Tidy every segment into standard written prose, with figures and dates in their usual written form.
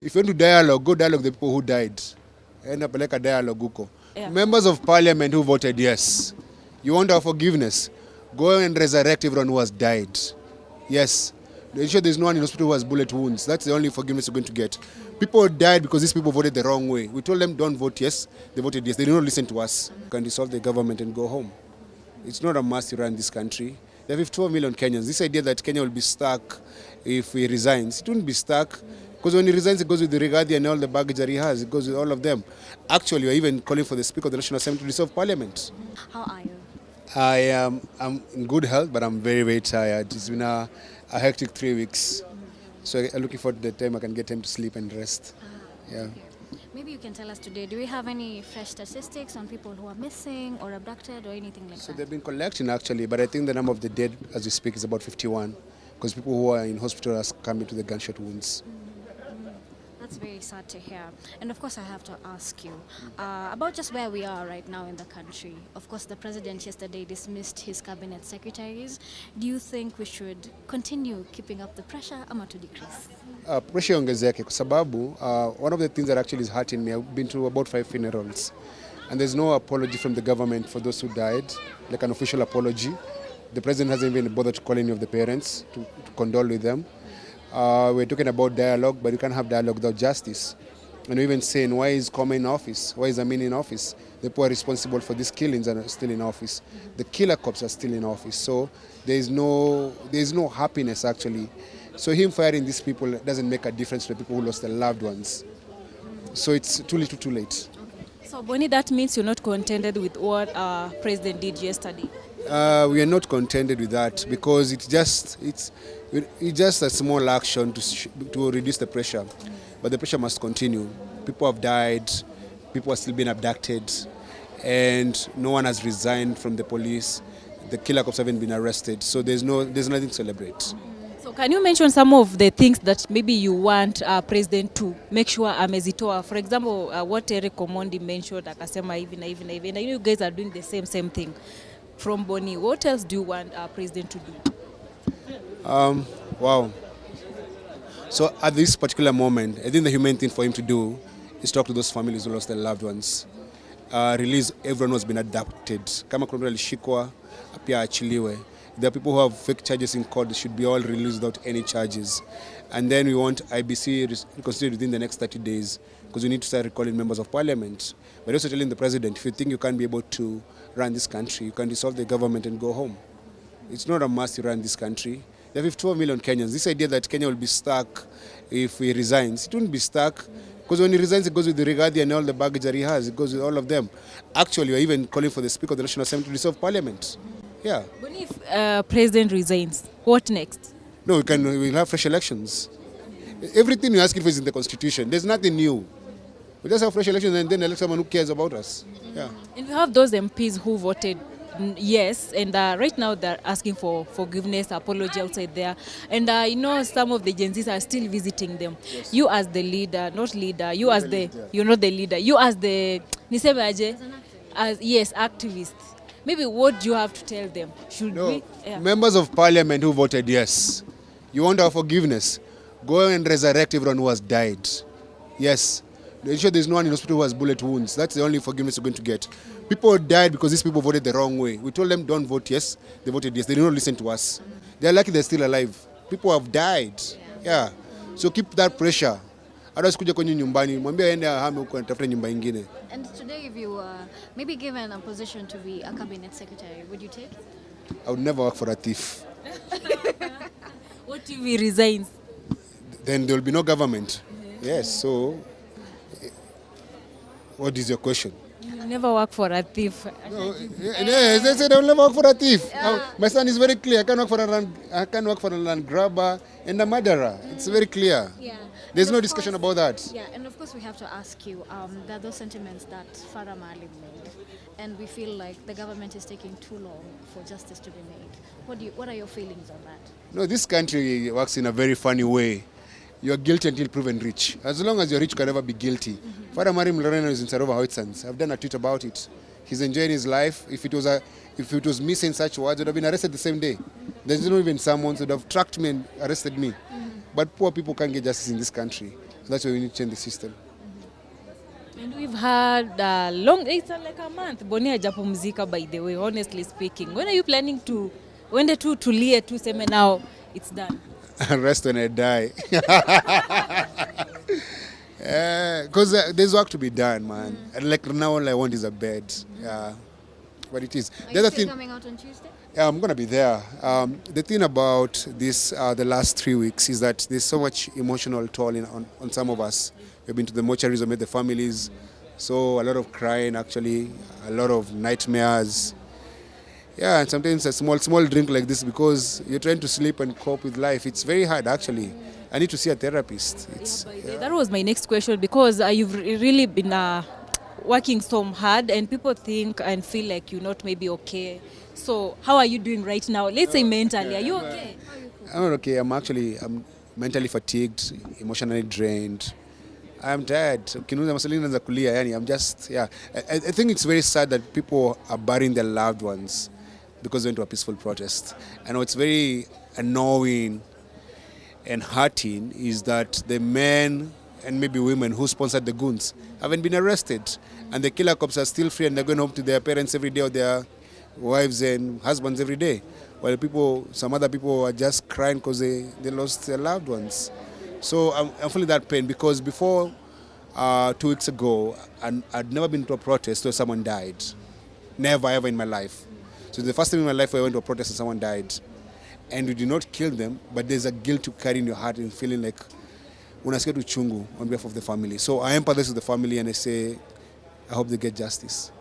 If you want to dialogue, go dialogue with the people who died. End up like a dialogue huko. Yeah. Members of parliament who voted yes. You want our forgiveness? Go and resurrect everyone who has died. Yes. Ensure there's no one in hospital who has bullet wounds. That's the only forgiveness you're going to get. People died because these people voted the wrong way. We told them don't vote yes. They voted yes. They did not listen to us. You can dissolve the government and go home. It's not a must to run this country. There are 12 million Kenyans. This idea that Kenya will be stuck if he resigns, it won't be stuck. Because when he resigns, it goes with the Rigathi and all the baggage that he has. It goes with all of them. Actually, we're even calling for the Speaker of the National Assembly to dissolve Parliament. How are you? I'm in good health, but I'm very, very tired. It's been a hectic 3 weeks. So I'm looking forward to the time I can get time to sleep and rest. Yeah. Okay. Maybe you can tell us today, do we have any fresh statistics on people who are missing or abducted or anything like So that? they've been collecting actually, but I think the number of the dead as we speak is about 51. Because people who are in hospital are coming to the gunshot wounds. That's very sad to hear. And of course, I have to ask you about just where we are right now in the country. Of course, the president yesterday dismissed his cabinet secretaries. Do you think we should continue keeping up the pressure ama to decrease? Pressure ongezeke kwa sababu one of the things that actually is hurting me, I've been to about 5 funerals and there's no apology from the government for those who died, like an official apology. The president hasn't even bothered to call any of the parents to condole with them. We're talking about dialogue, but you can't have dialogue without justice. And we're even saying, why is Kome in office? Why is Amin in office? The people are responsible for these killings are still in office. The killer cops are still in office. So there's no happiness actually. So him firing these people doesn't make a difference to the people who lost their loved ones. So it's too little, too late. So, Bonnie, that means you're not contented with what President did yesterday? We are not contented with that because it's just a small action to reduce the pressure, but the pressure must continue. People have died, people are still being abducted, and no one has resigned from the police. The killer cops haven't been arrested, so there's nothing to celebrate. So can you mention some of the things that maybe you want president to make sure amezitoa? For example, what Eric Omondi mentioned, akasema hivi na hivi na hivi. And I know you guys are doing the same thing. From Bonnie, what else do you want our president to do? Wow. So at this particular moment, I think the humane thing for him to do is talk to those families who lost their loved ones. Release everyone who has been abducted. Kama kuna mtu alishikwa, pia achiliwe. There are people who have fake charges in court. They should be all released without any charges. And then we want IBC reconsidered within the next 30 days because we need to start recalling members of parliament. But also telling the president, if you think you can't be able to run this country, you can dissolve the government and go home. It's not a must to run this country. There are 12 million Kenyans. This idea that Kenya will be stuck if he resigns, it won't be stuck. Because when he resigns, it goes with the Rigathi and all the baggage that he has. It goes with all of them. Actually, we're even calling for the Speaker of the National Assembly to dissolve Parliament. Yeah. But if President resigns, what next? No, we'll have fresh elections. Everything you're asking for is in the Constitution. There's nothing new. We just have fresh elections and then elect someone who cares about us. Yeah. And we have those MPs who voted yes, and right now they're asking for forgiveness, apology outside there. And you know, some of the Gen Zs are still visiting them. Yes. You as the leader, not leader, you're not the leader. You as the, yes, activist. Maybe what do you have to tell them? Members of parliament who voted yes. You want our forgiveness? Go and resurrect everyone who has died. Yes. Ensure there's no one in hospital who has bullet wounds. That's the only forgiveness you're going to get. People died because these people voted the wrong way. We told them don't vote yes. They voted yes. They did not listen to us. They're lucky they're still alive. People have died. Yeah. So keep that pressure. Otherwise kuja kwenye nyumbani, mwambie aende ahame huko anatafuta nyumba nyingine. And today if you were maybe given a position to be a cabinet secretary, would you take? I would never work for a thief. What if he resigns? Then there will be no government. Yes, so what is your question? You never work for a thief. No, yes, they said I will never work for a thief. My son is very clear. I can't work for a land grabber and a murderer. It's very clear. Yeah. There's no discussion about that. Yeah, and of course we have to ask you, there are those sentiments that Farah Maalim made, and we feel like the government is taking too long for justice to be made. What are your feelings on that? No, this country works in a very funny way. You are guilty until proven rich. As long as you're rich, you can never be guilty. Farah Maalim Lorena is in Sarova Hoitsans. I've done a tweet about it. He's enjoying his life. If it was me saying such words, I would have been arrested the same day. There's not even someone who would have tracked me and arrested me. But poor people can't get justice in this country. That's why we need to change the system. And we've had long, it's like a month. Boni hajapumzika, by the way, honestly speaking. When are you planning to, when the two tulie tu seme now it's done? Rest when I die. Because there's work to be done, man. And like now, all I want is a bed. Yeah, but it is. Are you still coming out on Tuesday? Yeah, I'm gonna be there. The thing about this, the last 3 weeks, is that there's so much emotional toll on some of us. We've been to the mortuaries, we met the families, so a lot of crying, actually, a lot of nightmares. Yeah, and sometimes a small drink like this, because you're trying to sleep and cope with life. It's very hard, actually. I need to see a therapist. That was my next question, because you've really been working so hard, and people think and feel like you're not maybe okay. So how are you doing right now? Let's say mentally, are you okay? I'm not okay. I'm mentally fatigued, emotionally drained. I'm tired. I'm just, yeah. I think it's very sad that people are burying their loved ones because they went to a peaceful protest. And what's very annoying and hurting is that the men and maybe women who sponsored the goons haven't been arrested. And the killer cops are still free, and they're going home to their parents every day, or their wives and husbands every day. While some other people are just crying because they lost their loved ones. So I'm feeling that pain, because before 2 weeks ago, I'd never been to a protest where someone died. Never, ever in my life. So the first time in my life where I went to a protest and someone died. And we did not kill them, but there's a guilt to carry in your heart and feeling like unasikia tu chungu on behalf of the family. So I empathize with the family, and I say, I hope they get justice.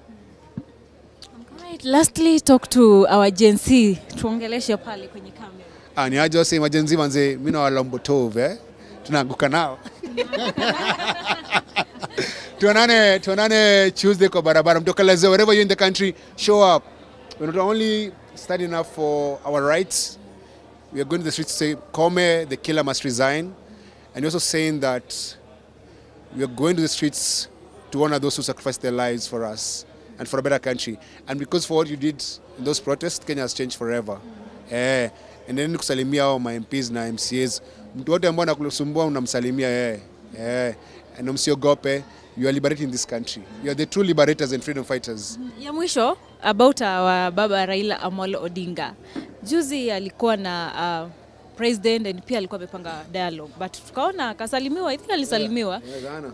Right, lastly, talk to our genz. Tuongeleshe pale kwenye kamera. Ni aje wase emergency manze, mimi na walombo tove, tunaanguka nao. Tuonane Tuesday kwa barabara. Mtokeleze wherever you're in the country, show up. We're not only standing up for our rights, we are going to the streets to say, Kome, the killer must resign. And we're also saying that we are going to the streets to honor those who sacrificed their lives for us and for a better country. And because for what you did in those protests, Kenya has changed forever. And then kusalimia hao ma MPs na MCAs. Mtu wote ambao anakusumbua unamsalimia and msiogope. You are liberating this country. You are the true liberators and freedom fighters. Ya mwisho, about our baba Raila Amolo Odinga. Juzi alikuwa na president, and pia alikuwa amepanga dialogue, but tukaona kasalimiwa. I think alisalimiwa.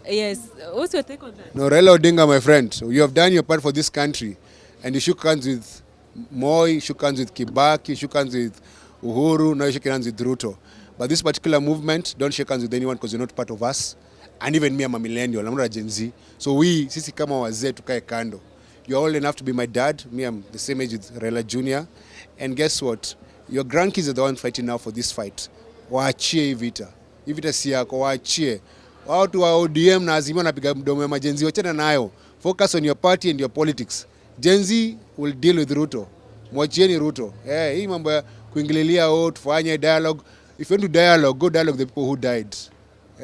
Yes. What's your take on that? No, Raila Odinga, my friend, you have done your part for this country, and you shook hands with Moi, you shook hands with Kibaki, you shook hands with Uhuru, now you shook hands with Ruto. But this particular movement, don't shake hands with anyone, because you're not part of us. And even me, I'm a millennial, I'm not a Gen Z. So sisi kama wazee tukae kando. You're old enough to be my dad. Me, I'm the same age with Raila Jr. And guess what? Your grandkids are the ones fighting now for this fight. Waachie hii vita. Hii vita si yako, waachie. Watu wa ODM na Azimio wanapiga mdomo ya majenzi, wachana nayo. Focus on your party and your politics. Gen Z will deal with Ruto. Mwachieni Ruto. Hii mambo ya kuingililia tufanye dialogue. If you want to dialogue, go dialogue with the people who died.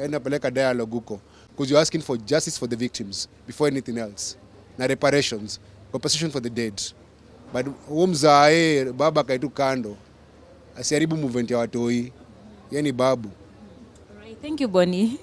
Napeleka dialogue huko. Because you're asking for justice for the victims before anything else. Na reparations, compensation for the dead. But mzae baba kaitu kando. Asiharibu movement ya watoi. Yeye ni babu. All right, thank you, Bonnie.